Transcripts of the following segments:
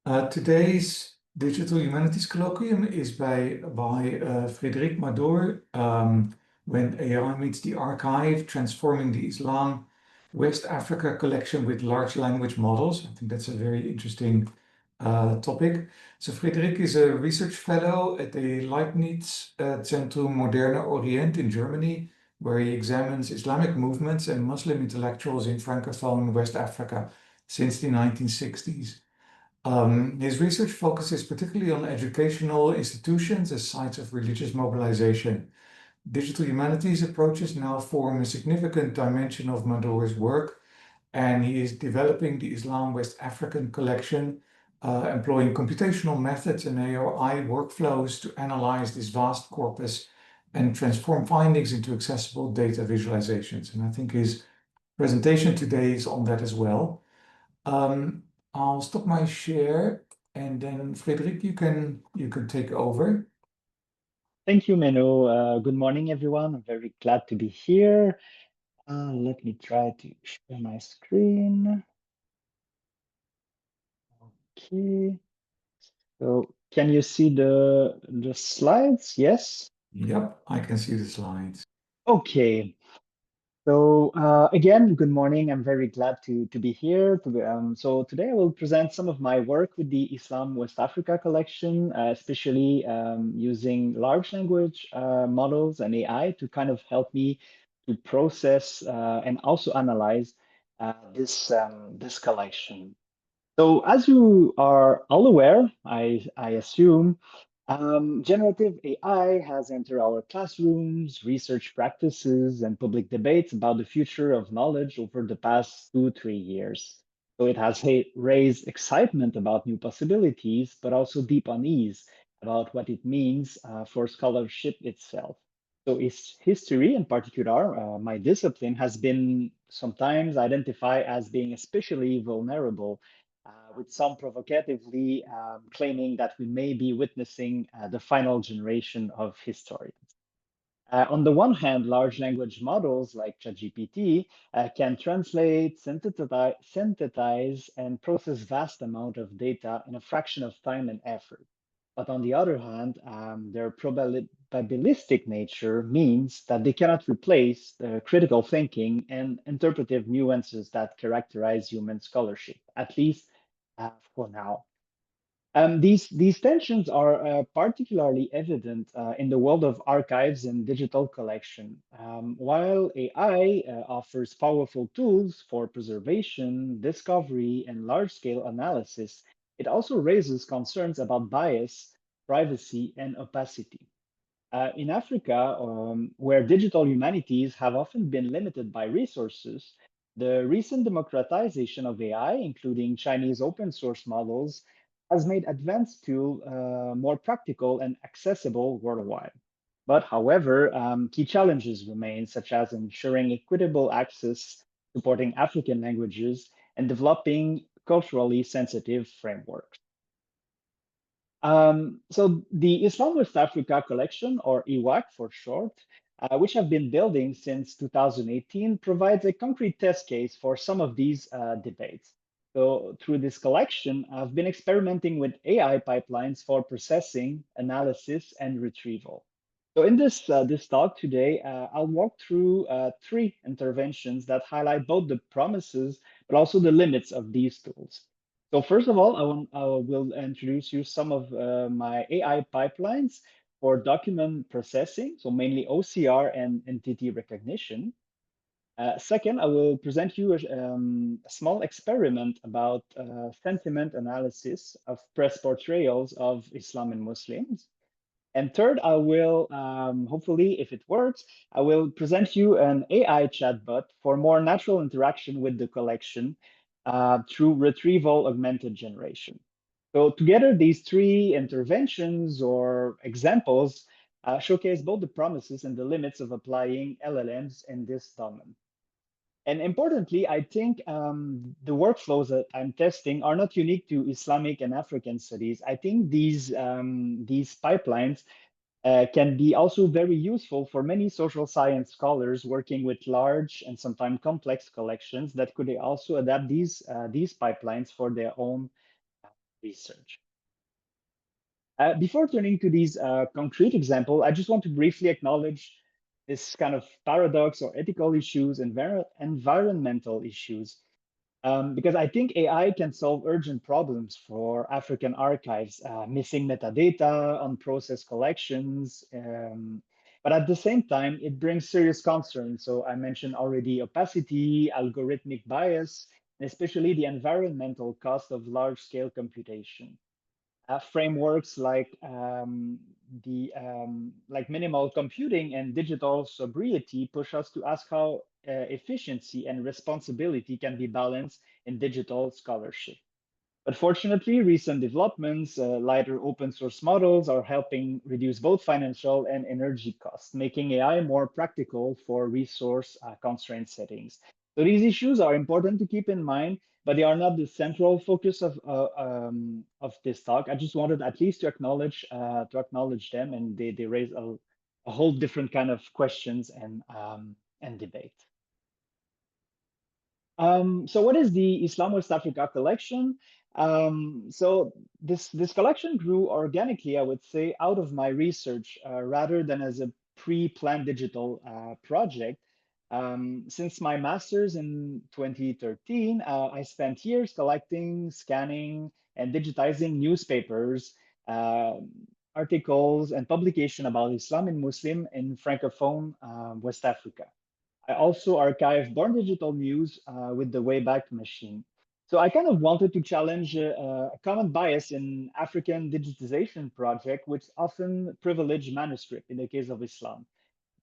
Today's Digital Humanities Colloquium is by Frédérick Madore, When AI Meets the Archive, Transforming the Islam West Africa Collection with Large Language Models. I think that's a very interesting topic. So Frédérick is a research fellow at the Leibniz Zentrum Moderner Orient in Germany, where he examines Islamic movements and Muslim intellectuals in Francophone West Africa since the 1960s. His research focuses particularly on educational institutions as sites of religious mobilization. Digital humanities approaches now form a significant dimension of Madore's work, and he is developing the Islam West African collection, employing computational methods and AI workflows to analyze this vast corpus and transform findings into accessible data visualizations. And I think his presentation today is on that as well. I'll stop my share, and then Frédérick, you can take over. Thank you, Menno. Good morning, everyone. I'm very glad to be here. Let me try to share my screen. Okay. So can you see the slides? Yes? Yep, I can see the slides. Okay. So again, good morning. I'm very glad to be here. So today I will present some of my work with the Islam West Africa collection, especially using large language models and AI to kind of help me to process and also analyze this collection. So as you are all aware, I assume, generative AI has entered our classrooms, research practices, and public debates about the future of knowledge over the past 2, 3 years. So it has raised excitement about new possibilities, but also deep unease about what it means for scholarship itself. So its history, in particular, my discipline, has been sometimes identified as being especially vulnerable, with some provocatively claiming that we may be witnessing the final generation of historians. On the one hand, large language models like ChatGPT can translate, synthesize, and process vast amount of data in a fraction of time and effort. But on the other hand, their probabilistic nature means that they cannot replace the critical thinking and interpretive nuances that characterize human scholarship, at least for now. These tensions are particularly evident in the world of archives and digital collection. While AI offers powerful tools for preservation, discovery, and large-scale analysis, it also raises concerns about bias, privacy, and opacity. In Africa, where digital humanities have often been limited by resources, the recent democratization of AI, including Chinese open source models, has made advanced tools more practical and accessible worldwide. But however, key challenges remain, such as ensuring equitable access, supporting African languages, and developing culturally sensitive frameworks. So the Islam West Africa collection, or IWAC for short, which I've been building since 2018, provides a concrete test case for some of these debates. So through this collection, I've been experimenting with AI pipelines for processing, analysis, and retrieval. So in this talk today, I'll walk through 3 interventions that highlight both the promises but also the limits of these tools. So first of all, I will introduce you some of my AI pipelines for document processing, so mainly OCR and entity recognition. Second, I will present you a small experiment about sentiment analysis of press portrayals of Islam and Muslims. And third, I will, hopefully, if it works, I will present you an AI chatbot for more natural interaction with the collection through retrieval augmented generation. So together, these 3 interventions or examples showcase both the promises and the limits of applying LLMs in this domain. And importantly, I think the workflows that I'm testing are not unique to Islamic and African studies. I think these pipelines can be also very useful for many social science scholars working with large and sometimes complex collections that could also adapt these pipelines for their own research. Before turning to these concrete examples, I just want to briefly acknowledge this kind of paradox or ethical issues and environmental issues. Because I think AI can solve urgent problems for African archives, missing metadata, unprocessed collections. But at the same time, it brings serious concerns. So I mentioned already opacity, algorithmic bias, and especially the environmental cost of large-scale computation. Frameworks like minimal computing and digital sobriety push us to ask how efficiency and responsibility can be balanced in digital scholarship. But fortunately, recent developments, lighter open source models are helping reduce both financial and energy costs, making AI more practical for resource constraint settings. So these issues are important to keep in mind, but they are not the central focus of this talk. I just wanted at least to acknowledge them, and they raise a whole different kind of questions and debate. So what is the Islam West Africa collection? So this collection grew organically, I would say, out of my research rather than as a pre-planned digital project. Since my master's in 2013, I spent years collecting, scanning, and digitizing newspapers, uh, articles, and publication about Islam and Muslim in Francophone West Africa. I also archive Born Digital News with the Wayback Machine. So I kind of wanted to challenge a common bias in African digitization project, which often privilege manuscript in the case of Islam.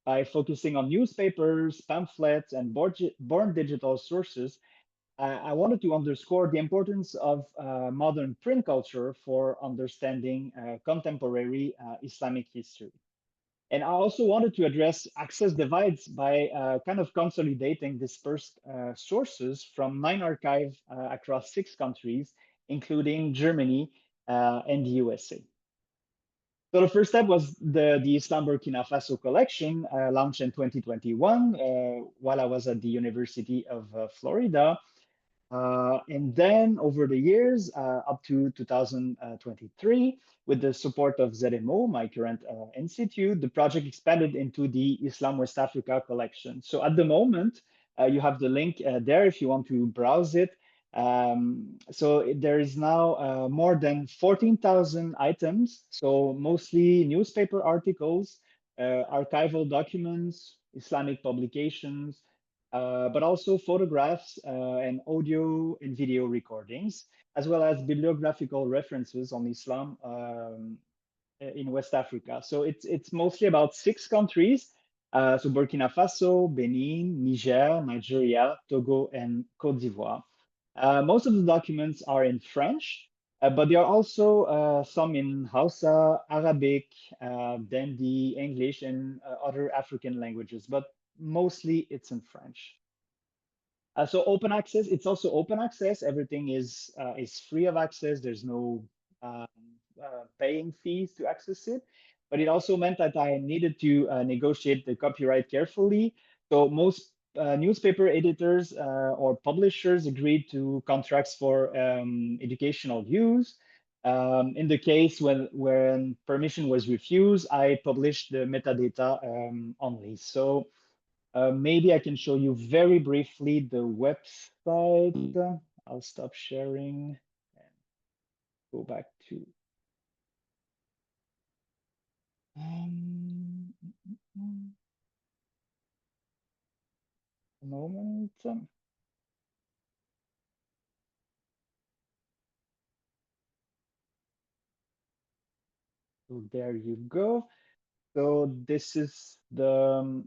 By focusing on newspapers, pamphlets, and born digital sources, I wanted to underscore the importance of modern print culture for understanding contemporary Islamic history. And I also wanted to address access divides by kind of consolidating dispersed sources from 9 archives across 6 countries, including Germany and the USA. So the first step was the Islam Burkina Faso collection, launched in 2021 while I was at the University of Florida. And then over the years, up to 2023, with the support of ZMO, my current institute, the project expanded into the Islam West Africa collection. So at the moment, you have the link there if you want to browse it. So there is now more than 14,000 items, so mostly newspaper articles, archival documents, Islamic publications, but also photographs and audio and video recordings, as well as bibliographical references on Islam in West Africa. So it's mostly about 6 countries. So Burkina Faso, Benin, Niger, Nigeria, Togo, and Cote d'Ivoire. Most of the documents are in French, but there are also some in Hausa, Arabic, Dendi, English, and other African languages, but mostly it's in French. So open access, it's also open access. Everything is free of access. There's no um, paying fees to access it. But it also meant that I needed to negotiate the copyright carefully. So most newspaper editors or publishers agreed to contracts for educational use. In the case when permission was refused, I published the metadata only. So maybe I can show you very briefly the website. I'll stop sharing and go back to a moment. So there you go. So this is the,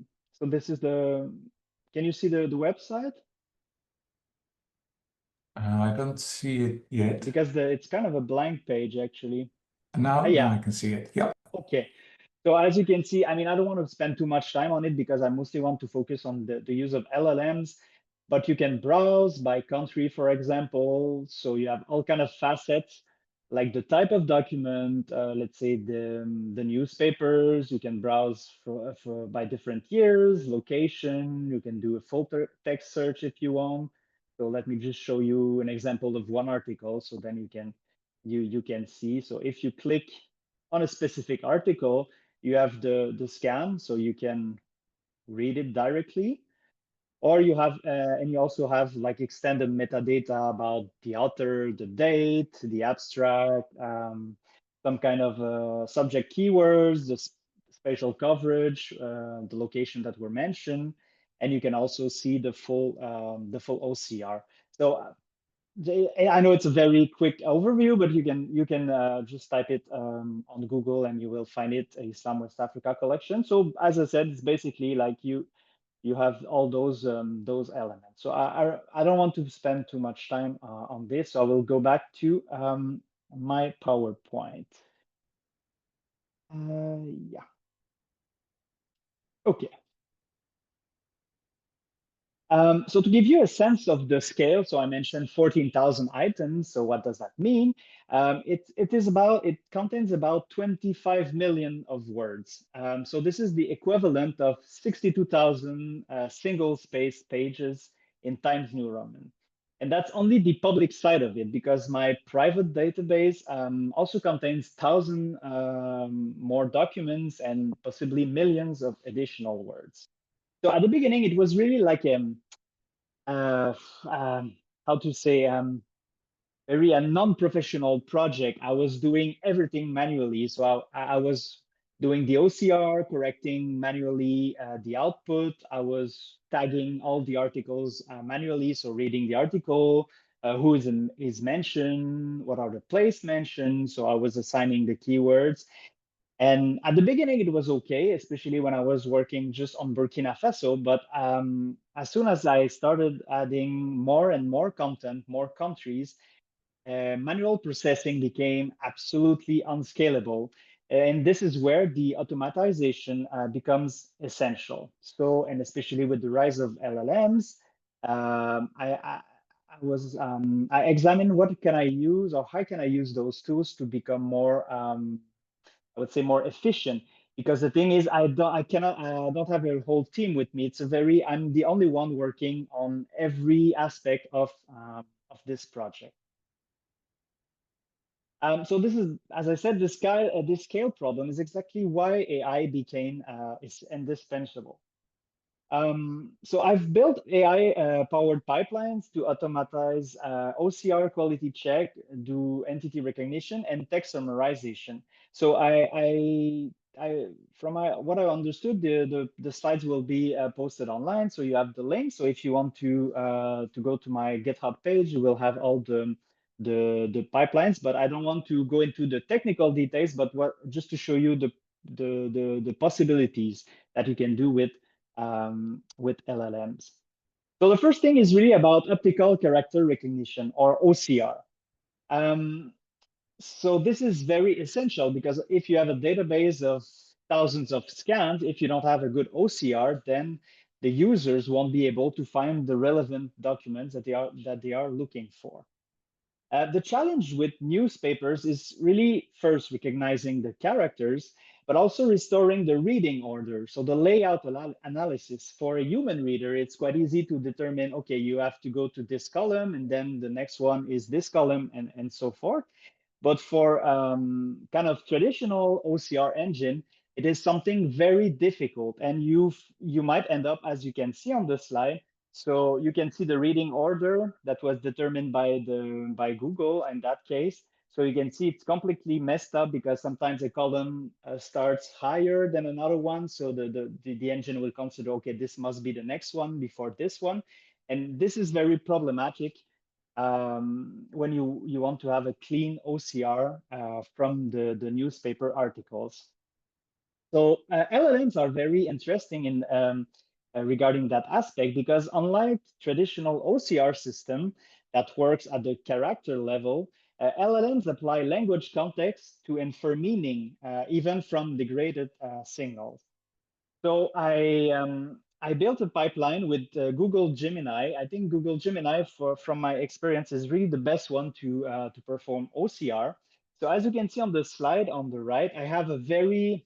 can you see the website? I don't see it yet. Because it's kind of a blank page actually. Now Yeah. I can see it. Yeah. Okay. So as you can see, I mean, I don't want to spend too much time on it because I mostly want to focus on the use of LLMs, but you can browse by country, for example. So you have all kind of facets, like the type of document, let's say the newspapers, you can browse for by different years, location, you can do a full text search if you want. So let me just show you an example of one article, so then you can you can see. So if you click on a specific article, you have the scan, so you can read it directly. Or you have, and you also have like extended metadata about the author, the date, the abstract, some kind of subject keywords, the spatial coverage, the location that were mentioned, and you can also see the full OCR. So I know it's a very quick overview, but you can just type it on Google and you will find it, Islam West Africa collection. So as I said, it's basically like you have all those elements. So I don't want to spend too much time on this. So I will go back to my PowerPoint. Yeah. Okay. So to give you a sense of the scale, so I mentioned 14,000 items. So what does that mean? It contains about 25 million of words. So this is the equivalent of 62,000 single space pages in Times New Roman. And that's only the public side of it, because my private database also contains 1,000 more documents and possibly millions of additional words. So at the beginning, it was really like uh, how to say, very a non-professional project. I was doing everything manually. So I was doing the OCR, correcting manually the output. I was tagging all the articles manually. So reading the article, who is mentioned, what are the place mentioned. So I was assigning the keywords. And at the beginning, it was okay, especially when I was working just on Burkina Faso. But as soon as I started adding more and more content, more countries, manual processing became absolutely unscalable. And this is where the automatization becomes essential. So, and especially with the rise of LLMs, I examined what can I use or how can I use those tools to become more I would say more efficient, because the thing is I don't have a whole team with me. I'm the only one working on every aspect of this project. So this is, as I said, this scale problem is exactly why AI became is indispensable. So I've built AI powered pipelines to automatize OCR quality check, do entity recognition, and text summarization. So from what I understood, the slides will be posted online. So you have the link. So if you want to go to my GitHub page, you will have all the pipelines. But I don't want to go into the technical details, but just to show you the possibilities that you can do with LLMs. So the first thing is really about optical character recognition, or OCR. So this is very essential, because if you have a database of thousands of scans, if you don't have a good OCR, then the users won't be able to find the relevant documents that they are looking for. The challenge with newspapers is really first recognizing the characters, but also restoring the reading order. So the layout analysis for a human reader, it's quite easy to determine, okay, you have to go to this column, and then the next one is this column, and so forth. But for kind of traditional OCR engine, it is something very difficult, and you might end up, as you can see on the slide, so you can see the reading order that was determined by Google in that case. So you can see it's completely messed up, because sometimes a column starts higher than another one. So the engine will consider, okay, this must be the next one before this one. And this is very problematic when you want to have a clean OCR from the newspaper articles. So LLMs are very interesting in regarding that aspect, because unlike traditional OCR system that works at the character level, LLMs apply language context to infer meaning, even from degraded signals. So I built a pipeline with Google Gemini. I think Google Gemini, from my experience, is really the best one to perform OCR. So as you can see on the slide on the right, I have a very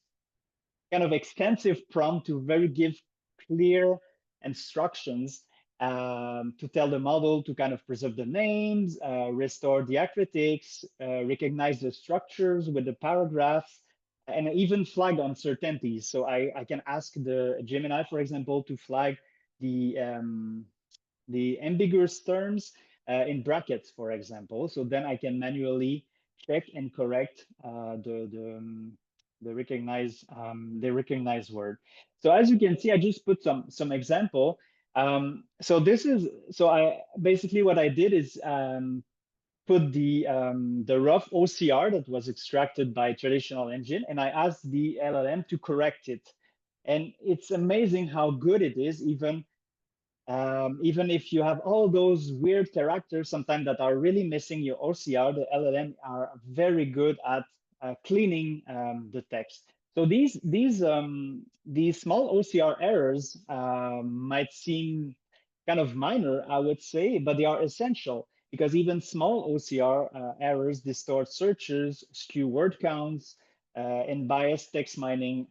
kind of extensive prompt to very give clear instructions. to tell the model to kind of preserve the names, restore diacritics, recognize the structures with the paragraphs, and even flag uncertainties. So I can ask the Gemini, for example, to flag the ambiguous terms in brackets, for example. So then I can manually check and correct the recognized word. So as you can see, I just put some example. So this is so I basically what I did is put the rough OCR that was extracted by traditional engine, and I asked the LLM to correct it. And it's amazing how good it is, even if you have all those weird characters sometimes that are really missing your OCR, the LLM are very good at cleaning the text. So these small OCR errors might seem kind of minor, I would say, but they are essential because even small OCR errors distort searches, skew word counts, and bias text mining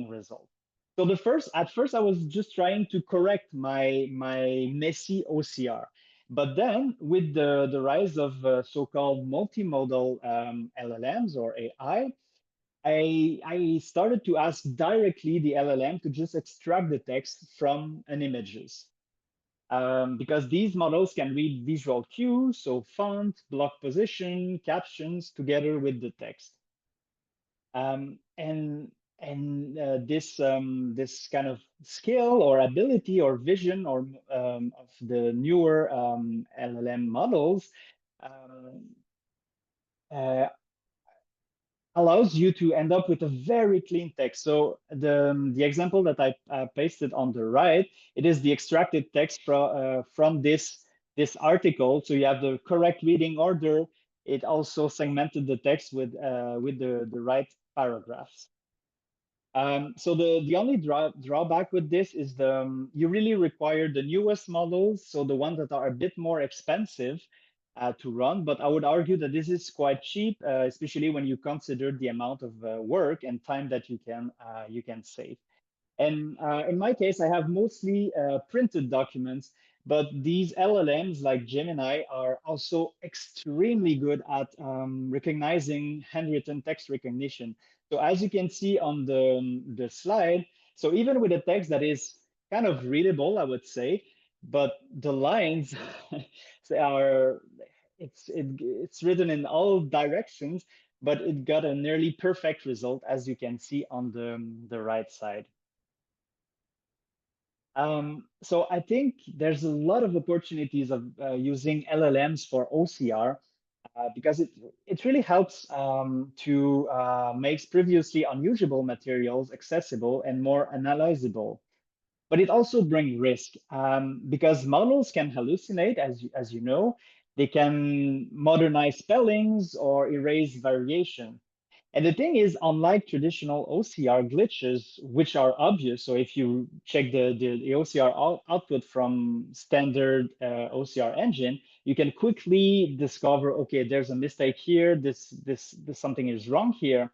results. So at first I was just trying to correct my messy OCR. But then with the rise of so-called multimodal LLMs or AI, I started to ask directly the LLM to just extract the text from an images. Because these models can read visual cues, so font, block position, captions together with the text. This kind of skill or ability or vision or of the newer LLM models um, uh, allows you to end up with a very clean text. So the example that I pasted on the right, it is the extracted text from this article. So you have the correct reading order. It also segmented the text with the right paragraphs. So the only drawback with this is you really require the newest models, so the ones that are a bit more expensive to run. But I would argue that this is quite cheap, especially when you consider the amount of work and time that you can save. And in my case, I have mostly printed documents, but these LLMs like Gemini are also extremely good at recognizing handwritten text recognition. So as you can see on the slide, so even with a text that is kind of readable, I would say, but the lines are, it's written in all directions, but it got a nearly perfect result, as you can see on the right side. So I think there's a lot of opportunities of using LLMs for OCR because it really helps to make previously unusable materials accessible and more analyzable. But it also brings risk because models can hallucinate, as you know, they can modernize spellings or erase variation. And the thing is, unlike traditional OCR glitches, which are obvious, so if you check the OCR output from standard OCR engine, you can quickly discover, okay, there's a mistake here, this something is wrong here.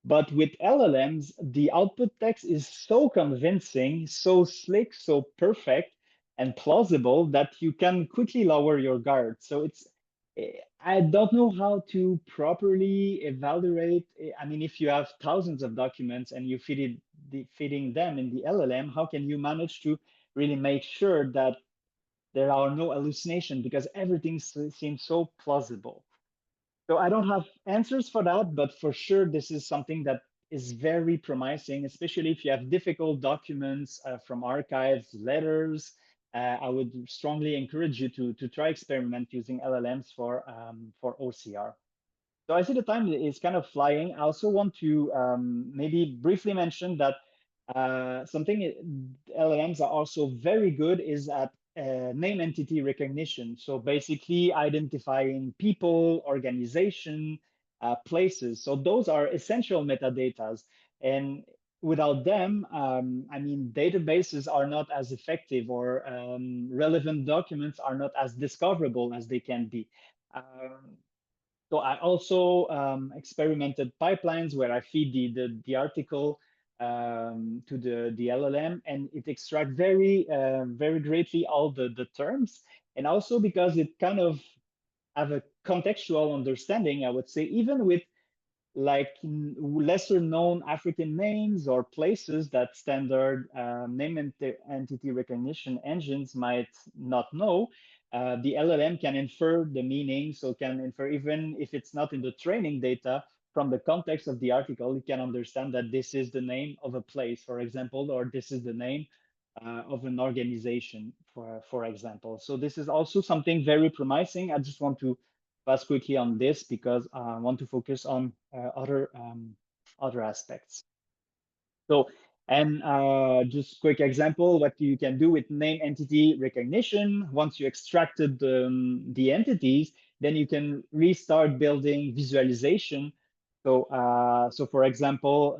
But with LLMs, the output text is so convincing, so slick, so perfect and plausible that you can quickly lower your guard. So I don't know how to properly evaluate. I mean, if you have thousands of documents and you feeding them in the LLM, how can you manage to really make sure that there are no hallucinations because everything seems so plausible? So I don't have answers for that, but for sure, this is something that is very promising, especially if you have difficult documents from archives, letters. I would strongly encourage you to try experiment using LLMs for OCR. So I see the time is kind of flying. I also want to maybe briefly mention that something LLMs are also very good is at name entity recognition. So basically identifying people, organization, places. So those are essential metadatas. And without them, I mean, databases are not as effective or relevant documents are not as discoverable as they can be. So I also experimented pipelines where I feed the article to the LLM, and it extracts very greatly all the terms, and also because it kind of have a contextual understanding, I would say, even with like lesser known African names or places that standard name entity recognition engines might not know, the LLM can infer the meaning, so can infer even if it's not in the training data, from the context of the article, it can understand that this is the name of a place, for example, or this is the name of an organization, for example. So this is also something very promising. I just want to pass quickly on this because I want to focus on other aspects. So, and just quick example, what you can do with name entity recognition. Once you extracted the entities, then you can restart building visualization. So, so for example,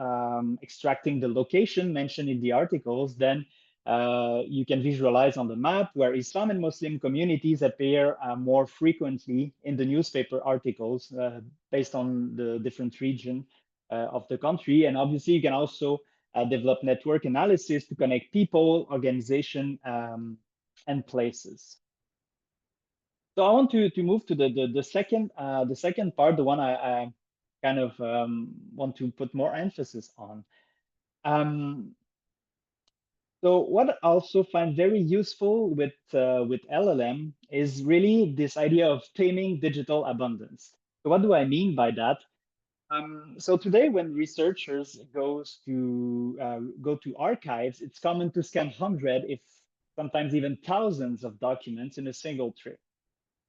extracting the location mentioned in the articles, then you can visualize on the map where Islam and Muslim communities appear more frequently in the newspaper articles based on the different region of the country. And obviously, you can also develop network analysis to connect people, organization, and places. So I want to move to the second part, the one I kind of want to put more emphasis on. So what I also find very useful with LLM is really this idea of taming digital abundance. So what do I mean by that? So today, when researchers go to archives, it's common to scan hundred, if sometimes even thousands of documents in a single trip.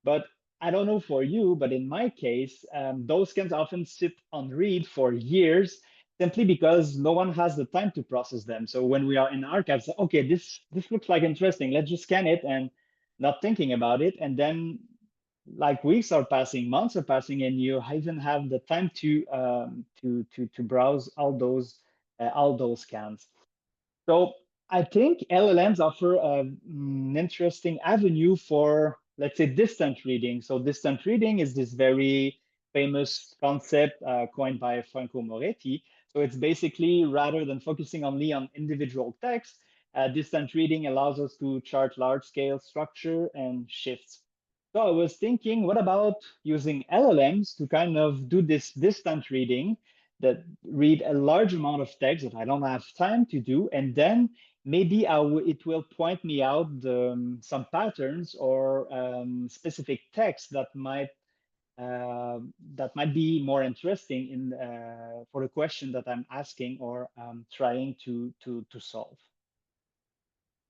But I don't know for you, but in my case, those scans often sit on read for years simply because no one has the time to process them. So when we are in archives, okay, this looks like interesting. Let's just scan it and not thinking about it. And then like weeks are passing, months are passing, and you even have the time to browse all those scans. So I think LLMs offer an interesting avenue for, let's say, distant reading. So distant reading is this very famous concept coined by Franco Moretti. So it's basically, rather than focusing only on individual text, distant reading allows us to chart large-scale structure and shifts. So I was thinking, what about using LLMs to kind of do this distant reading that read a large amount of text that I don't have time to do, and then maybe it will point me out some patterns or specific text that might be more interesting in for the question that I'm asking or trying to solve.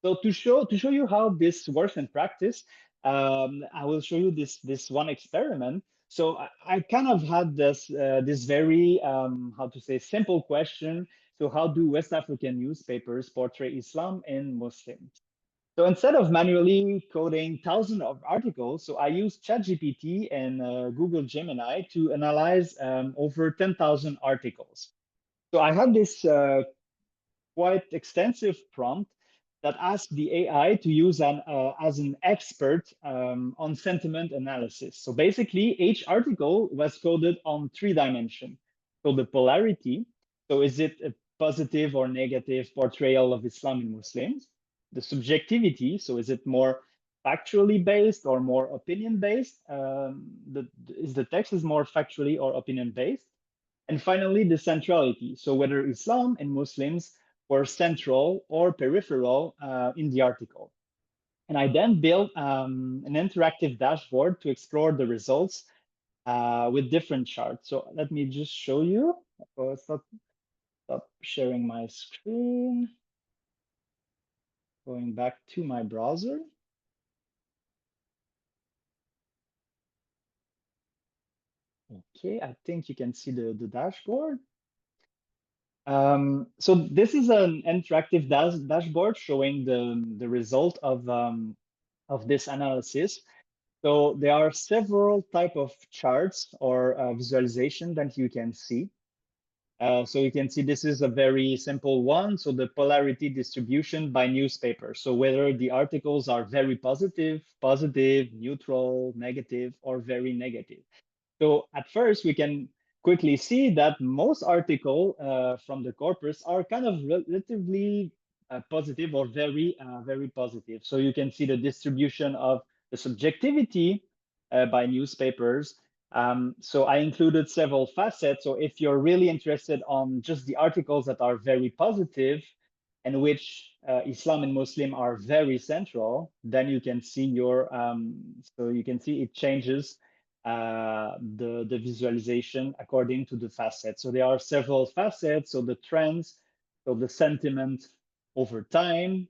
So to show you how this works in practice, I will show you this one experiment. So I kind of had this very how to say simple question. So how do West African newspapers portray Islam and Muslims? So instead of manually coding thousands of articles, so I used ChatGPT and Google Gemini to analyze over 10,000 articles. So I had this quite extensive prompt that asked the AI to use as an expert on sentiment analysis. So basically, each article was coded on 3 dimensions. So the polarity, so is it a positive or negative portrayal of Islam and Muslims? The subjectivity, so is it more factually based or more opinion based? Is the text is more factually or opinion based? And finally, the centrality. So whether Islam and Muslims were central or peripheral in the article. And I then built an interactive dashboard to explore the results with different charts. So let me just show you. Stop sharing my screen. Going back to my browser. Okay, I think you can see the dashboard. So this is an interactive dashboard showing the result of this analysis. So there are several type of charts or visualization that you can see. So you can see this is a very simple one. So the polarity distribution by newspaper. So whether the articles are very positive, neutral, negative, or very negative. So at first we can quickly see that most articles from the corpus are kind of relatively positive or very positive. So you can see the distribution of the subjectivity by newspapers. So I included several facets. So if you're really interested on just the articles that are very positive, and which Islam and Muslim are very central, then you can see so you can see it changes the visualization according to the facets. So there are several facets. So the trends, so the sentiment over time.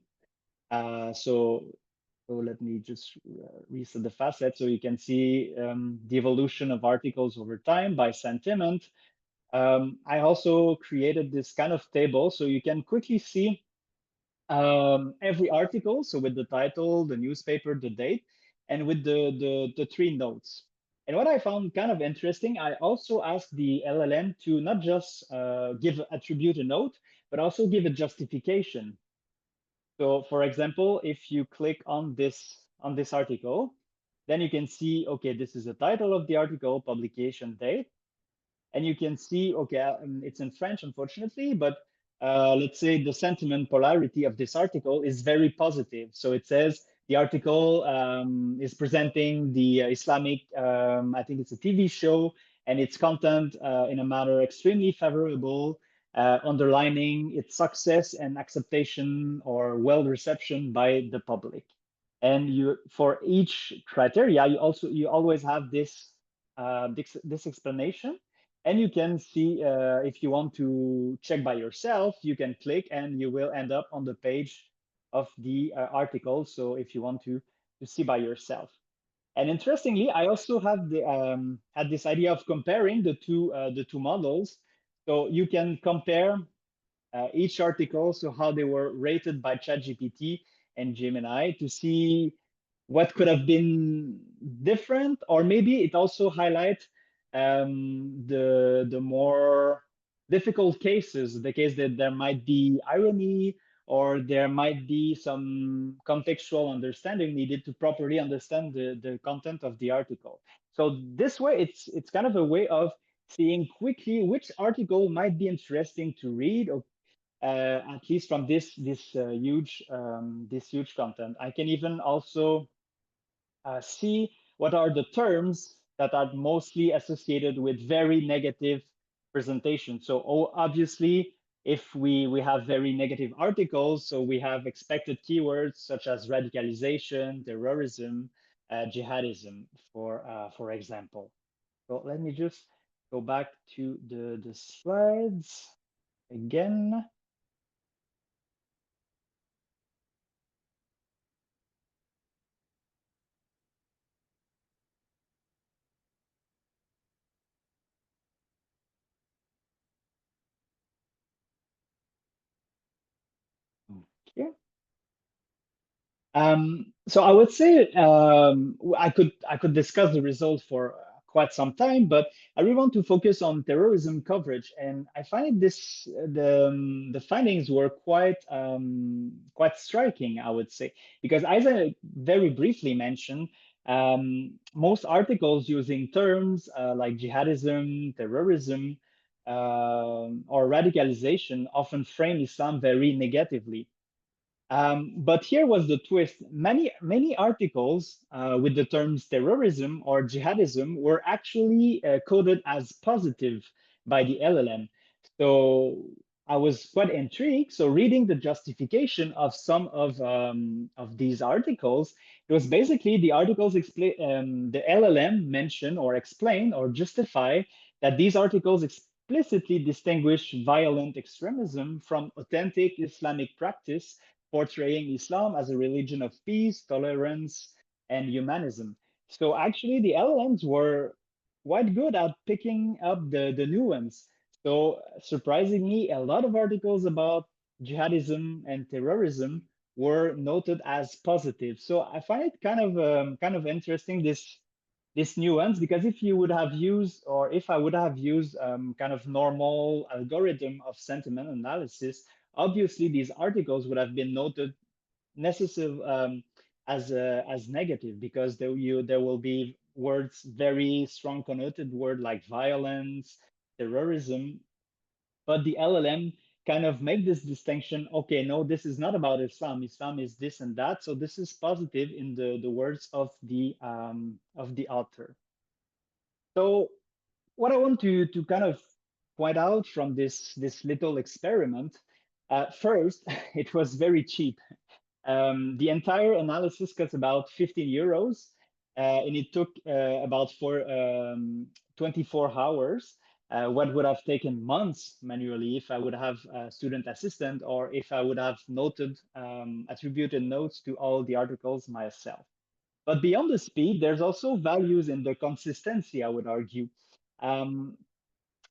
So let me just reset the facet so you can see the evolution of articles over time by sentiment. I also created this kind of table so you can quickly see every article, so with the title, the newspaper, the date, and with the three notes. And what I found kind of interesting, I also asked the LLM to not just attribute a note, but also give a justification. So for example, if you click on this article, then you can see, okay, this is the title of the article, publication date, and you can see, okay, it's in French, unfortunately, but let's say the sentiment polarity of this article is very positive. So it says the article is presenting the Islamic, I think it's a TV show, and its content in a manner extremely favorable, underlining its success and acceptation or well reception by the public. And for each criteria, you always have this explanation, and you can see if you want to check by yourself, you can click and you will end up on the page of the article. So if you want to see by yourself. And interestingly, I also had this idea of comparing the two models. So you can compare each article, so how they were rated by ChatGPT and Gemini to see what could have been different, or maybe it also highlights the more difficult cases, the case that there might be irony or there might be some contextual understanding needed to properly understand the content of the article. So this way, it's kind of a way of seeing quickly which article might be interesting to read, or at least from this huge content. I can even also see what are the terms that are mostly associated with very negative presentation. So obviously, if we have very negative articles, so we have expected keywords such as radicalization, terrorism, jihadism, for example. So let me just go back to the slides again. Okay. So I would say I could discuss the results for quite some time, but I really want to focus on terrorism coverage, and I find the findings were quite striking, I would say, because as I very briefly mentioned, most articles using terms like jihadism, terrorism, or radicalization often frame Islam very negatively. But here was the twist. Many articles with the terms terrorism or jihadism were actually coded as positive by the LLM. So I was quite intrigued. So reading the justification of some of these articles, it was basically the articles explain the LLM mention or explain or justify that these articles explicitly distinguish violent extremism from authentic Islamic practice, portraying Islam as a religion of peace, tolerance, and humanism. So actually, the LLMs were quite good at picking up the nuance. So surprisingly, a lot of articles about jihadism and terrorism were noted as positive. So I find it kind of interesting this nuance, because if you would have used, or if I would have used kind of normal algorithm of sentiment analysis, obviously these articles would have been noted necessary as negative, because there will be words, very strong connoted word like violence, terrorism, but the LLM kind of make this distinction. Okay, no, this is not about Islam. Islam is this and that. So this is positive in the words of the author. So what I want to kind of point out from this little experiment, first, it was very cheap. The entire analysis cost about 15 euros, and it took about 24 hours. What would have taken months manually if I would have a student assistant or if I would have attributed notes to all the articles myself. But beyond the speed, there's also values in the consistency, I would argue. Um,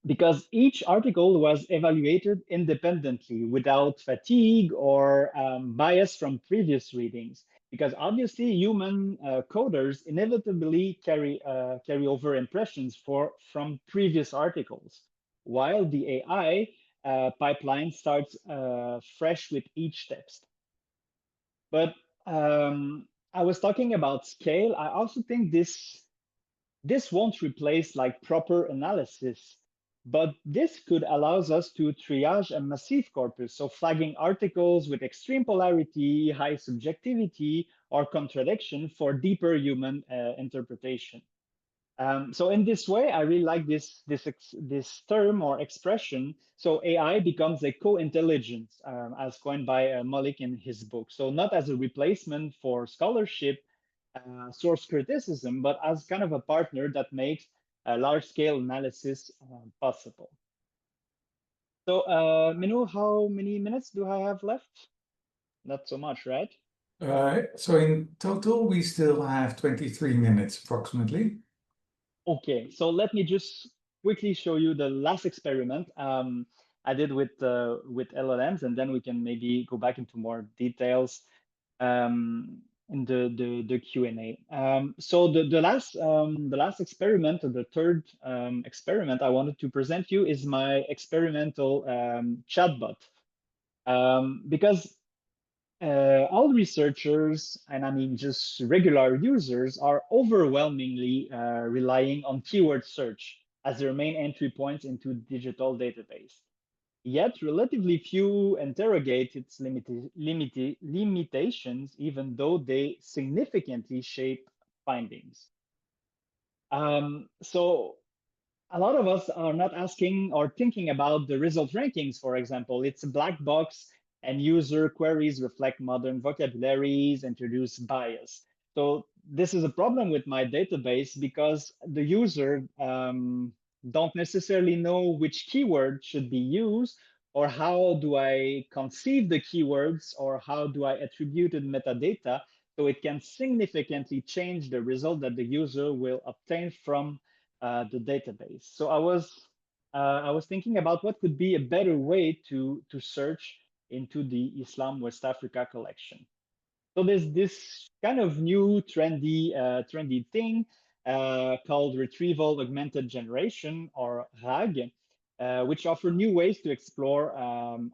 because each article was evaluated independently without fatigue or bias from previous readings. Because obviously, human coders inevitably carry over impressions from previous articles, while the AI pipeline starts fresh with each text. But I was talking about scale. I also think this won't replace like proper analysis, but this could allows us to triage a massive corpus, so flagging articles with extreme polarity, high subjectivity, or contradiction for deeper human interpretation. So in this way, I really like this term or expression. So AI becomes a co-intelligence, as coined by Malik in his book. So not as a replacement for scholarship, source criticism, but as kind of a partner that makes a large-scale analysis possible. So, Minu, how many minutes do I have left? Not so much, right? So in total, we still have 23 minutes approximately. Okay, so let me just quickly show you the last experiment I did with LLMs, and then we can maybe go back into more details in the Q&A. So the last experiment, or the third experiment I wanted to present you is my experimental chatbot. Because all researchers, and I mean just regular users, are overwhelmingly relying on keyword search as their main entry points into digital database. Yet, relatively few interrogate its limitations, even though they significantly shape findings. So a lot of us are not asking or thinking about the result rankings, for example. It's a black box, and user queries reflect modern vocabularies, introduce bias. So this is a problem with my database because the user don't necessarily know which keyword should be used, or how do I conceive the keywords, or how do I attribute metadata, so it can significantly change the result that the user will obtain from the database. So I was thinking about what could be a better way to search into the Islam West Africa collection. So there's this kind of new trendy thing called retrieval augmented generation, or RAG, which offer new ways to explore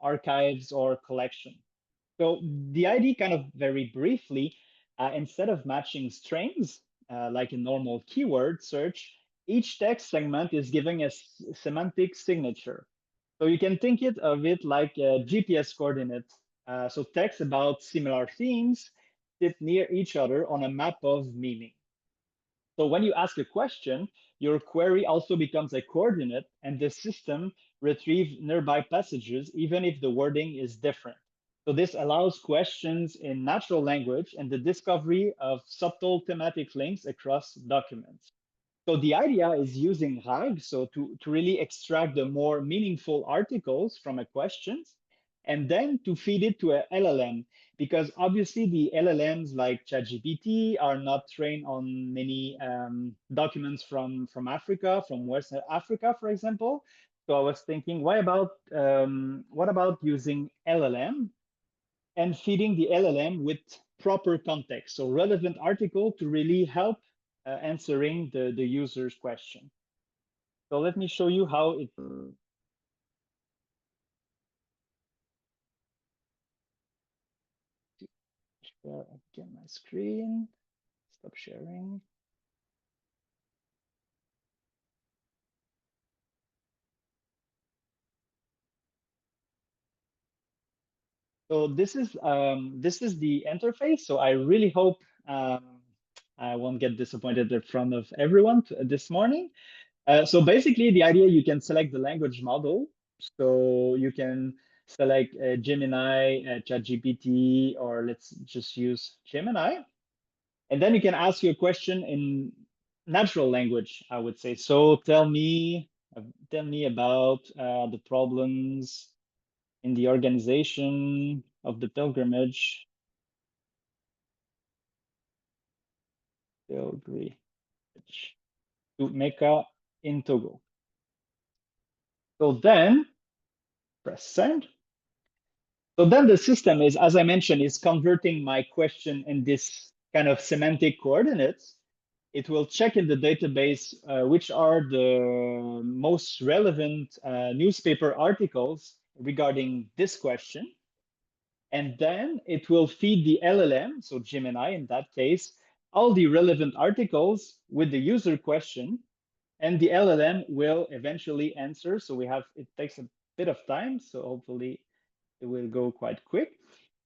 archives or collection. So the idea, kind of very briefly, instead of matching strings like a normal keyword search, each text segment is giving a semantic signature. So you can think of it like a GPS coordinate. So text about similar themes sit near each other on a map of meaning. So when you ask a question, your query also becomes a coordinate, and the system retrieves nearby passages even if the wording is different. So this allows questions in natural language and the discovery of subtle thematic links across documents. So the idea is using RAG, so to really extract the more meaningful articles from a question, and then to feed it to a LLM, because obviously the LLMs like ChatGPT are not trained on many documents from Africa, from West Africa, for example. So I was thinking, what about using LLM and feeding the LLM with proper context, so relevant article to really help answering the user's question. So let me show you how it share again my screen. Stop sharing. So this is the interface. So I really hope I won't get disappointed in front of everyone this morning. So basically, the idea, you can select the language model. So you can select Gemini, ChatGPT, or let's just use Gemini. And then you can ask your question in natural language, I would say. So tell me about the problems in the organization of the pilgrimage to Mecca in Togo. So then press send. So then the system is, as I mentioned, is converting my question in this kind of semantic coordinates. It will check in the database which are the most relevant newspaper articles regarding this question. And then it will feed the LLM, so Gemini in that case, all the relevant articles with the user question, and the LLM will eventually answer. So it takes a bit of time, so hopefully it will go quite quick.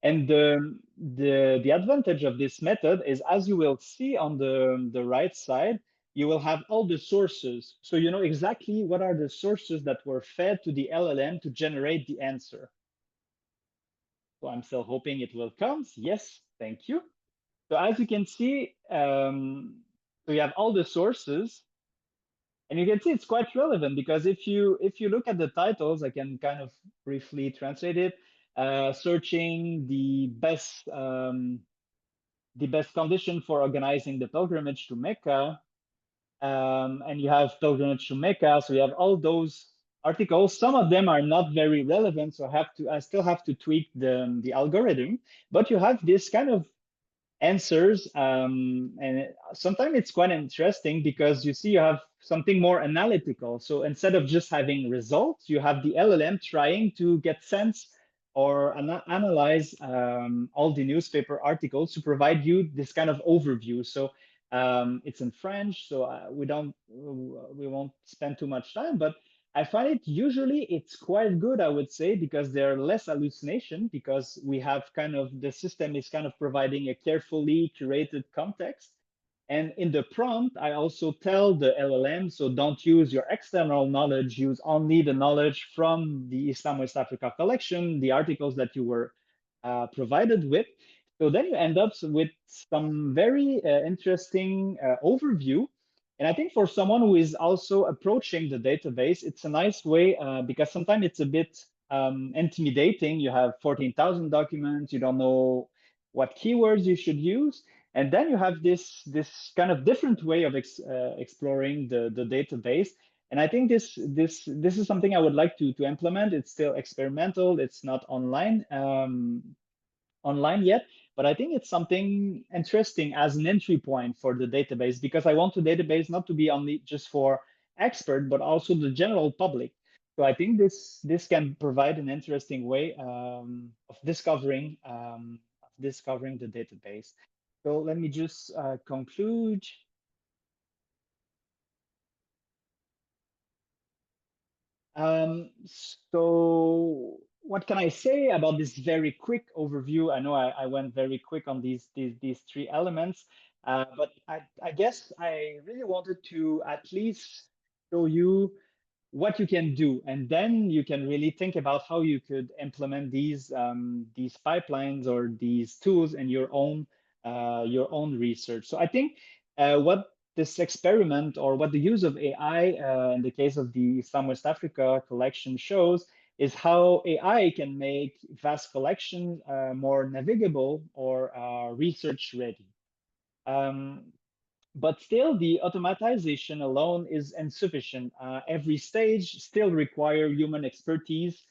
And the advantage of this method is, as you will see on the right side, you will have all the sources. So you know exactly what are the sources that were fed to the LLM to generate the answer. So I'm still hoping it will come. Yes, thank you. So as you can see, so you have all the sources, and you can see it's quite relevant because if you look at the titles, I can kind of briefly translate it. Searching the best condition for organizing the pilgrimage to Mecca, and you have pilgrimage to Mecca, so you have all those articles. Some of them are not very relevant, so I still have to tweak the algorithm. But you have this kind of answers, and sometimes it's quite interesting because you see you have something more analytical. So instead of just having results, you have the LLM trying to get sense or analyze all the newspaper articles to provide you this kind of overview. So it's in French, so we won't spend too much time, but I find it usually it's quite good, I would say, because there are less hallucination because we have kind of the system is kind of providing a carefully curated context. And in the prompt, I also tell the LLM, so don't use your external knowledge, use only the knowledge from the Islam West Africa collection, the articles that you were provided with. So then you end up with some very interesting overview. And I think for someone who is also approaching the database, it's a nice way because sometimes it's a bit intimidating. You have 14,000 documents, you don't know what keywords you should use. And then you have this kind of different way of exploring the database. And I think this is something I would like to implement. It's still experimental. It's not online yet, but I think it's something interesting as an entry point for the database because I want the database not to be only just for expert, but also the general public. So I think this can provide an interesting way of discovering the database. So let me just conclude. So what can I say about this very quick overview? I know I went very quick on these three elements, but I guess I really wanted to at least show you what you can do, and then you can really think about how you could implement these pipelines or these tools in your own research. So I think what this experiment or what the use of AI in the case of the Islam West Africa collection shows is how AI can make vast collection more navigable or research ready. But still, the automatization alone is insufficient. Every stage still require human expertise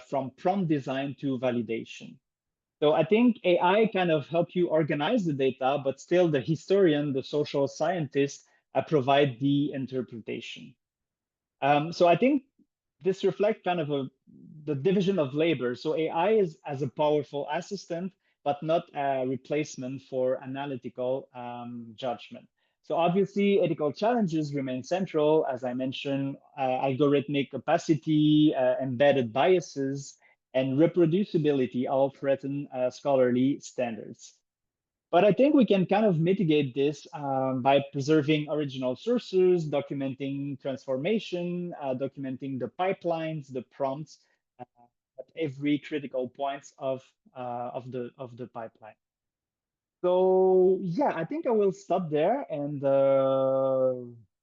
from prompt design to validation. So I think AI kind of help you organize the data, but still the historian, the social scientist provide the interpretation. So I think this reflects kind of the division of labor. So AI is as a powerful assistant, but not a replacement for analytical judgment. So obviously, ethical challenges remain central, as I mentioned, algorithmic capacity, embedded biases, and reproducibility all threaten scholarly standards. But I think we can kind of mitigate this by preserving original sources, documenting transformation, documenting the pipelines, the prompts at every critical points of the pipeline. So yeah, I think I will stop there, and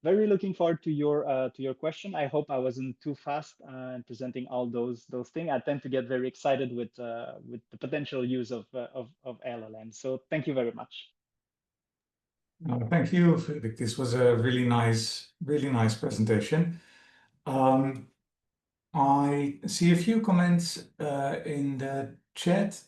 very looking forward to your question. I hope I wasn't too fast in presenting all those things. I tend to get very excited with the potential use of LLM. So thank you very much. Thank you, Frédérick. This was a really nice presentation. I see a few comments in the chat.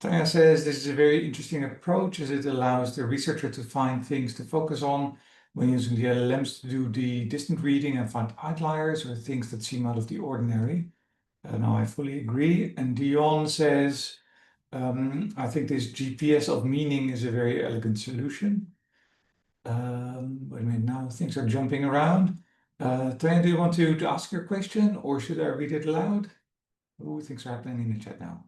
Tanya says this is a very interesting approach as it allows the researcher to find things to focus on when using the LLMs to do the distant reading and find outliers or things that seem out of the ordinary. Now I fully agree. And Dion says, I think this GPS of meaning is a very elegant solution. Wait a minute, now things are jumping around. Tanya, do you want to ask your question or should I read it aloud? Oh, things are happening in the chat now.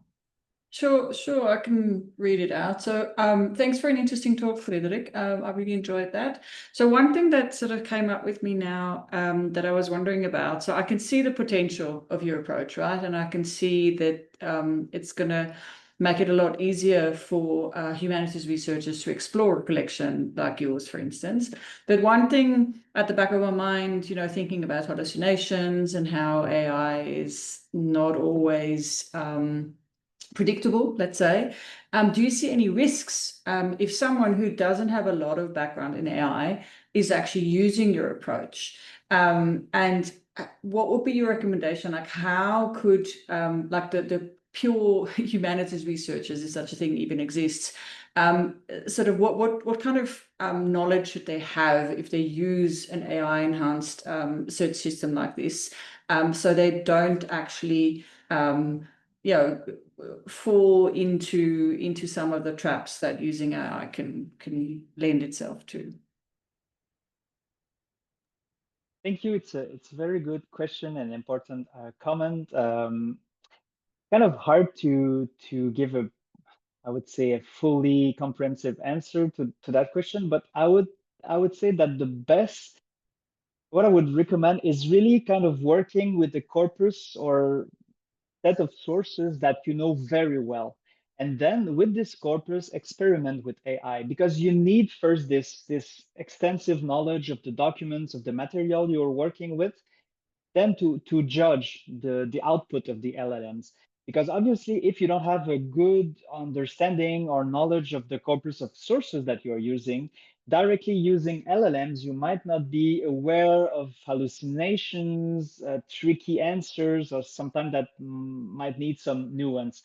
Sure, I can read it out. So thanks for an interesting talk, Frédérick. I really enjoyed that. So one thing that sort of came up with me now that I was wondering about, so I can see the potential of your approach, right? And I can see that it's going to make it a lot easier for humanities researchers to explore a collection like yours, for instance. But one thing at the back of my mind, thinking about hallucinations and how AI is not always predictable, let's say. Do you see any risks if someone who doesn't have a lot of background in AI is actually using your approach? And what would be your recommendation? Like how could like the pure humanities researchers, if such a thing even exists, sort of what kind of knowledge should they have if they use an AI enhanced search system like this, so they don't actually fall into some of the traps that using AI can lend itself to? Thank you. It's a very good question and important comment. Kind of hard to give I would say a fully comprehensive answer to that question, but I would say that what I would recommend is really kind of working with the corpus or set of sources that you know very well. And then with this corpus, experiment with AI, because you need first this extensive knowledge of the documents, of the material you're working with, then to judge the output of the LLMs. Because obviously, if you don't have a good understanding or knowledge of the corpus of sources that you're using, directly using LLMs, you might not be aware of hallucinations, tricky answers, or sometimes that might need some nuance.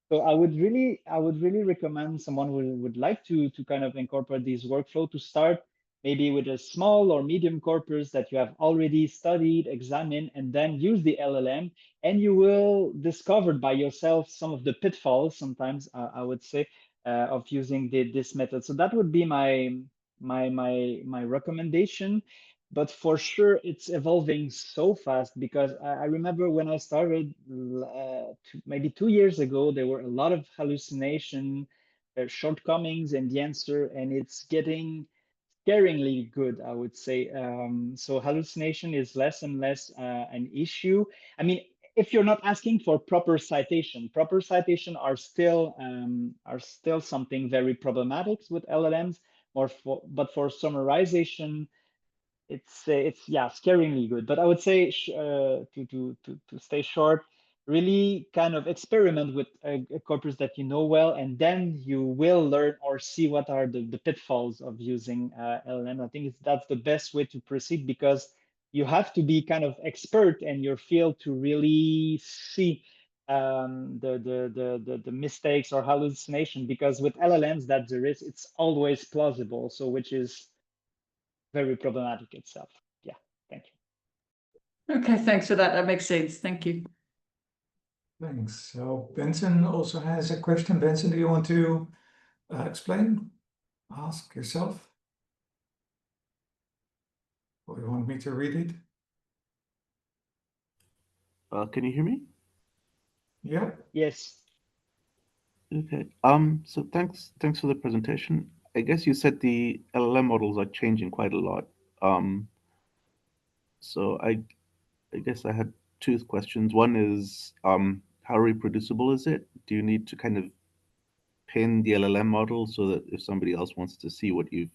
So I would really recommend someone who would like to kind of incorporate these workflow to start maybe with a small or medium corpus that you have already studied, examined, and then use the LLM, and you will discover by yourself some of the pitfalls, sometimes I would say, of using this method. So that would be my recommendation. But for sure, it's evolving so fast because I remember when I started maybe 2 years ago, there were a lot of hallucination, shortcomings in the answer, and it's getting scaringly good, I would say. So hallucination is less and less an issue. I mean, if you're not asking for proper citation are still something very problematic with LLMs, but for summarization, it's yeah, scaringly good. But I would say to stay short, really kind of experiment with a corpus that you know well, and then you will learn or see what are the pitfalls of using LLM. I think that's the best way to proceed, because you have to be kind of expert in your field to really see the mistakes or hallucination, because with LLMs that there is, it's always plausible, so which is very problematic itself. Yeah, thank you. Okay, thanks for that. That makes sense. Thank you. Thanks. So Benson also has a question. Benson, do you want to explain? Ask yourself? Or you want me to read it? Can you hear me? Yeah. Yes. Okay. So thanks for the presentation. I guess you said the LLM models are changing quite a lot. So I guess I had two questions. One is, how reproducible is it? Do you need to kind of pin the LLM model so that if somebody else wants to see what you've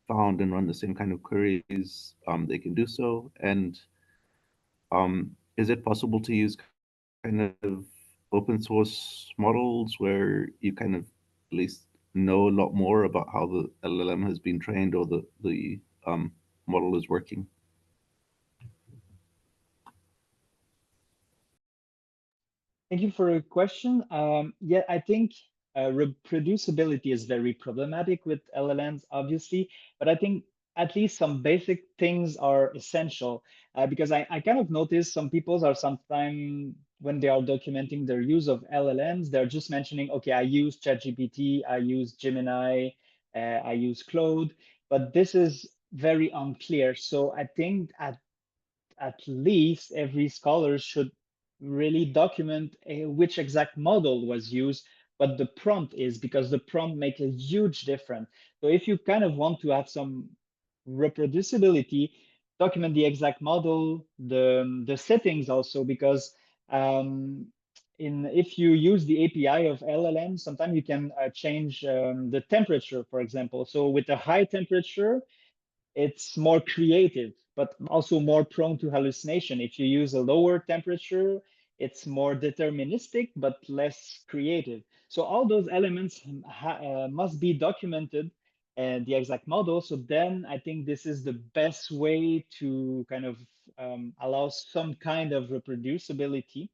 found and run the same kind of queries, they can do so? And is it possible to use kind of open source models where you kind of at least know a lot more about how the LLM has been trained or the model is working? Thank you for your question. Yeah, I think reproducibility is very problematic with LLMs, obviously, but I think at least some basic things are essential because I kind of notice some people are sometimes when they are documenting their use of LLMs, they're just mentioning, okay, I use ChatGPT, I use Gemini, I use Claude, but this is very unclear. So I think at least every scholar should really document which exact model was used, what the prompt is, because the prompt makes a huge difference. So if you kind of want to have some reproducibility, document the exact model, the settings also, because if you use the API of LLM, sometimes you can change the temperature, for example. So with a high temperature, it's more creative, but also more prone to hallucination. If you use a lower temperature, it's more deterministic, but less creative. So all those elements must be documented and the exact model. So then I think this is the best way to kind of allow some kind of reproducibility.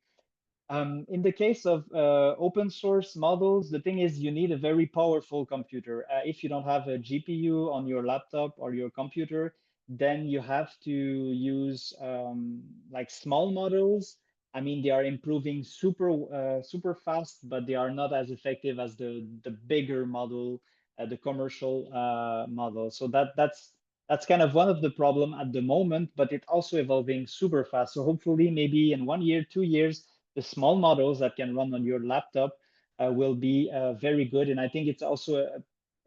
In the case of open source models, the thing is you need a very powerful computer. If you don't have a GPU on your laptop or your computer, then you have to use like small models. I mean, they are improving super fast, but they are not as effective as the bigger model, the commercial model. So that's kind of one of the problem at the moment, but it's also evolving super fast. So hopefully, maybe in 1 year, 2 years, the small models that can run on your laptop will be very good. And I think it's also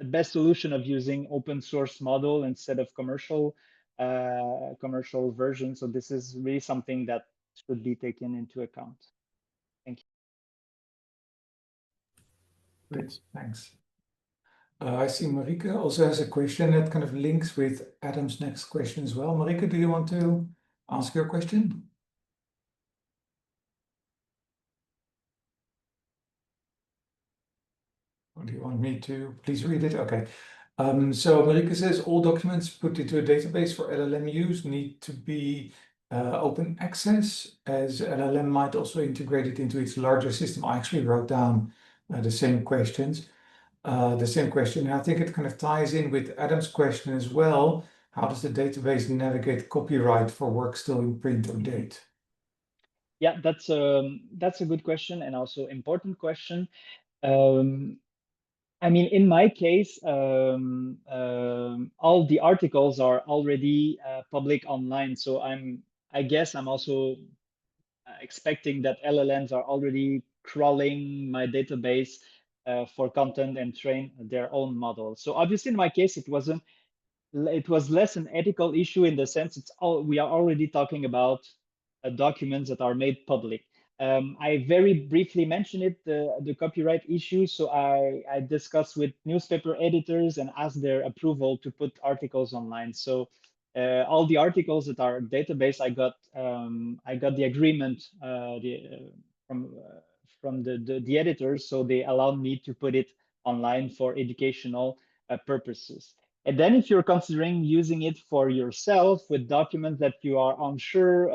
a best solution of using open source model instead of commercial version. So this is really something that should be taken into account. Thank you. Great, thanks. I see Marika also has a question that kind of links with Adam's next question as well. Marika, do you want to ask your question? Or do you want me to please read it? Okay. So Marika says all documents put into a database for LLM use need to be open access, as LLM might also integrate it into its larger system. I actually wrote down the same questions. The same question. And I think it kind of ties in with Adam's question as well. How does the database navigate copyright for work still in print or date? Yeah, that's a good question and also important question. I mean, in my case, all the articles are already public online. So I guess I'm also expecting that LLMs are already crawling my database for content and train their own models. So obviously, in my case, it was less an ethical issue in the sense we are already talking about documents that are made public. I very briefly mentioned it, the copyright issue. So I discussed with newspaper editors and asked their approval to put articles online. So all the articles that are database, I got the agreement from the editors, so they allowed me to put it online for educational purposes. And then if you're considering using it for yourself with documents that you are unsure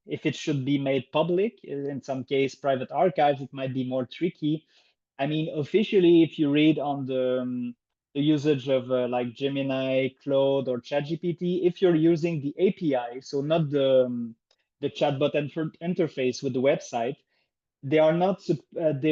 if it should be made public, in some case, private archives, it might be more tricky. I mean, officially, if you read on the usage of like Gemini, Claude, or ChatGPT, if you're using the API, so not the chatbot interface with the website, they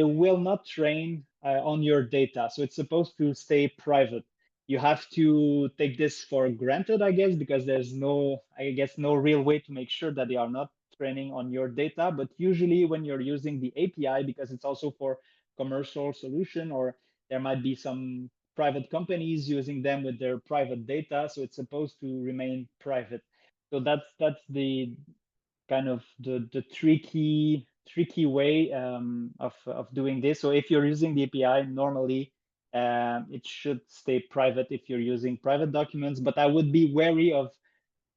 will not train on your data. So it's supposed to stay private. You have to take this for granted, I guess, because there's no real way to make sure that they are not training on your data. But usually when you're using the API, because it's also for commercial solution, or there might be some private companies using them with their private data, so it's supposed to remain private. So that's the kind of the tricky way of doing this. So if you're using the API, normally it should stay private if you're using private documents, but I would be wary of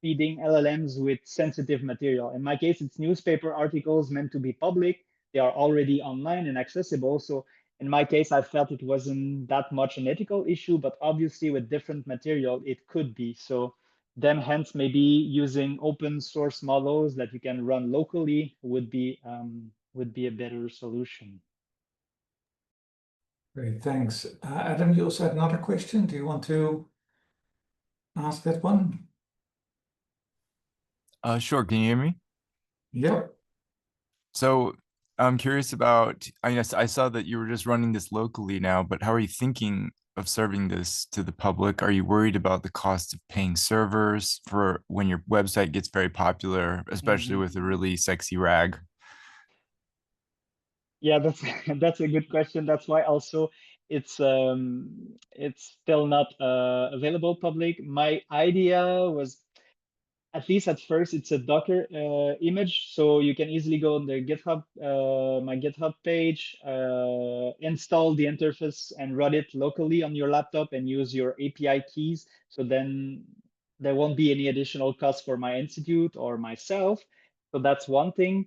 feeding LLMs with sensitive material. In my case, it's newspaper articles meant to be public. They are already online and accessible. So in my case, I felt it wasn't that much an ethical issue, but obviously with different material, it could be. So then hence maybe using open source models that you can run locally would be a better solution. Great, thanks. Adam, you also had another question. Do you want to ask that one? Sure. Can you hear me? Yep. So I'm curious about, I guess I saw that you were just running this locally now, but how are you thinking of serving this to the public? Are you worried about the cost of paying servers for when your website gets very popular, especially with a really sexy RAG? Yeah, that's that's a good question. That's why also it's still not available public. My idea was, at least at first, it's a Docker image, so you can easily go on the GitHub, my GitHub page, install the interface and run it locally on your laptop and use your API keys. So then there won't be any additional cost for my institute or myself. So that's one thing.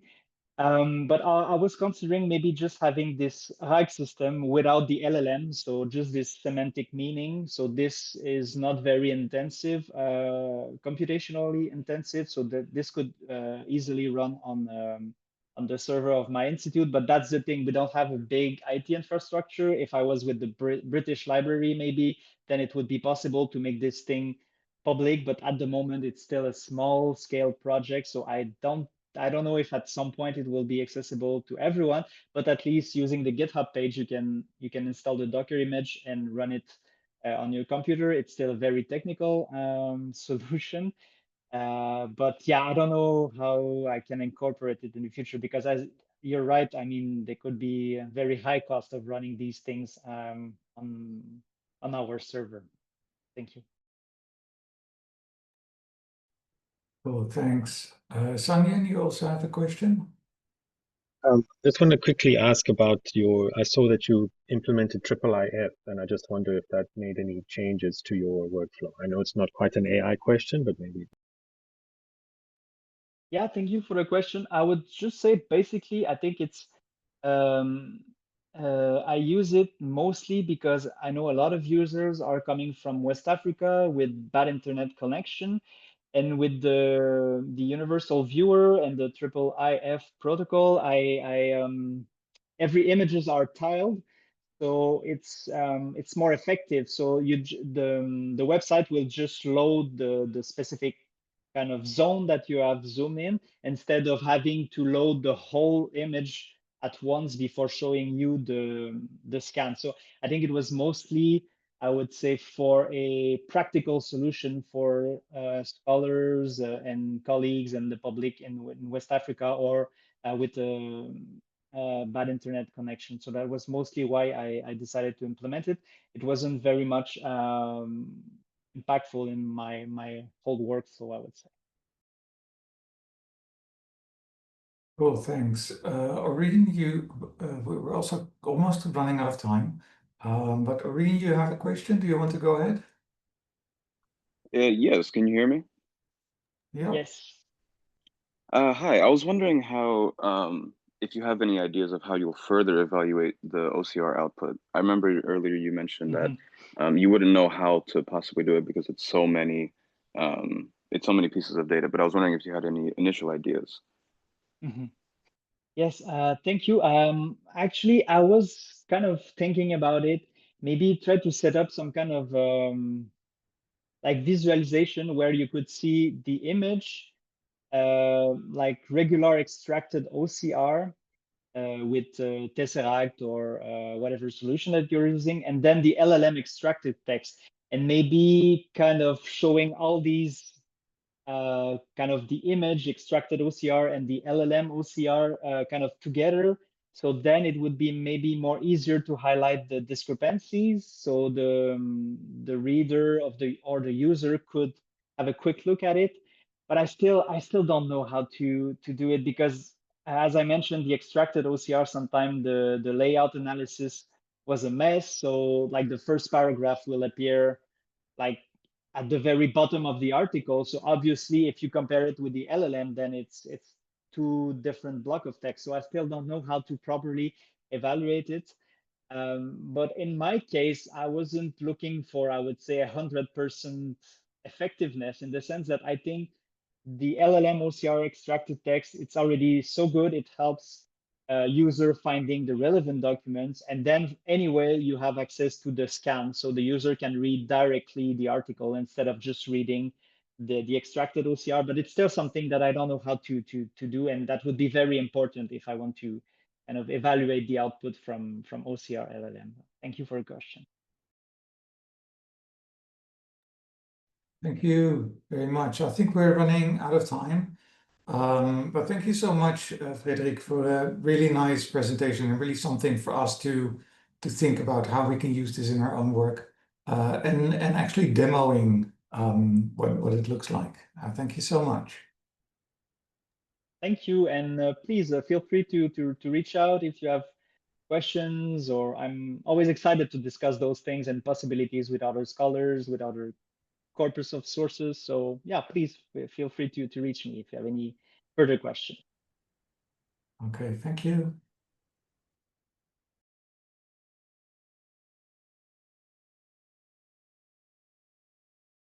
But I was considering maybe just having this RAG system without the LLM, so just this semantic meaning. So this is not very intensive, computationally intensive, so that this could easily run on the server of my institute. But that's the thing, we don't have a big IT infrastructure. If I was with the British Library, maybe, then it would be possible to make this thing public. But at the moment, it's still a small scale project, so I don't know if at some point it will be accessible to everyone, but at least using the GitHub page, you can install the Docker image and run it on your computer. It's still a very technical solution, but yeah, I don't know how I can incorporate it in the future, because as you're right, I mean, there could be a very high cost of running these things on our server. Thank you. Cool, thanks. Sanyan, you also have a question? Just want to quickly ask about I saw that you implemented IIIF, and I just wonder if that made any changes to your workflow. I know it's not quite an AI question, but maybe. Yeah, thank you for the question. I would just say basically, I think it's I use it mostly because I know a lot of users are coming from West Africa with bad internet connection, and with the universal viewer and the IIIF protocol, every images are tiled, so it's more effective. So the website will just load the specific kind of zone that you have zoomed in, instead of having to load the whole image at once before showing you the scan. So I think it was mostly, I would say, for a practical solution for scholars and colleagues and the public in West Africa, or with bad internet connection. So that was mostly why I decided to implement it. It wasn't very much impactful in my whole workflow, I would say. Cool, thanks. Aureen, we're also almost running out of time. But Aureen, you have a question? Do you want to go ahead? Yes, can you hear me? Yeah. Yes. Hi, I was wondering how, if you have any ideas of how you'll further evaluate the OCR output. I remember earlier you mentioned that you wouldn't know how to possibly do it because it's so many pieces of data, but I was wondering if you had any initial ideas. Yes, thank you. Actually, I was kind of thinking about it, maybe try to set up some kind of like visualization where you could see the image, like regular extracted OCR with Tesseract or whatever solution that you're using, and then the LLM extracted text, and maybe kind of showing all these kind of the image extracted OCR and the LLM OCR kind of together. So then it would be maybe more easier to highlight the discrepancies. So the reader of or the user could have a quick look at it. But I still don't know how to do it, because as I mentioned, the extracted OCR, sometimes the layout analysis was a mess. So like the first paragraph will appear like at the very bottom of the article. So obviously, if you compare it with the LLM, then it's two different block of text. So I still don't know how to properly evaluate it. But in my case, I wasn't looking for, I would say, 100% effectiveness, in the sense that I think the LLM OCR extracted text, it's already so good. It helps user finding the relevant documents. And then anyway, you have access to the scan. So the user can read directly the article instead of just reading the extracted OCR. But it's still something that I don't know how to do. And that would be very important if I want to kind of evaluate the output from OCR LLM. Thank you for the question. Thank you very much. I think we're running out of time. But thank you so much, Frédérick, for a really nice presentation and really something for us to think about how we can use this in our own work and actually demoing what it looks like. Thank you so much. Thank you, and please feel free to reach out if you have questions, or I'm always excited to discuss those things and possibilities with other scholars, with other corpus of sources. So yeah, please feel free to reach me if you have any further questions. Okay, thank you.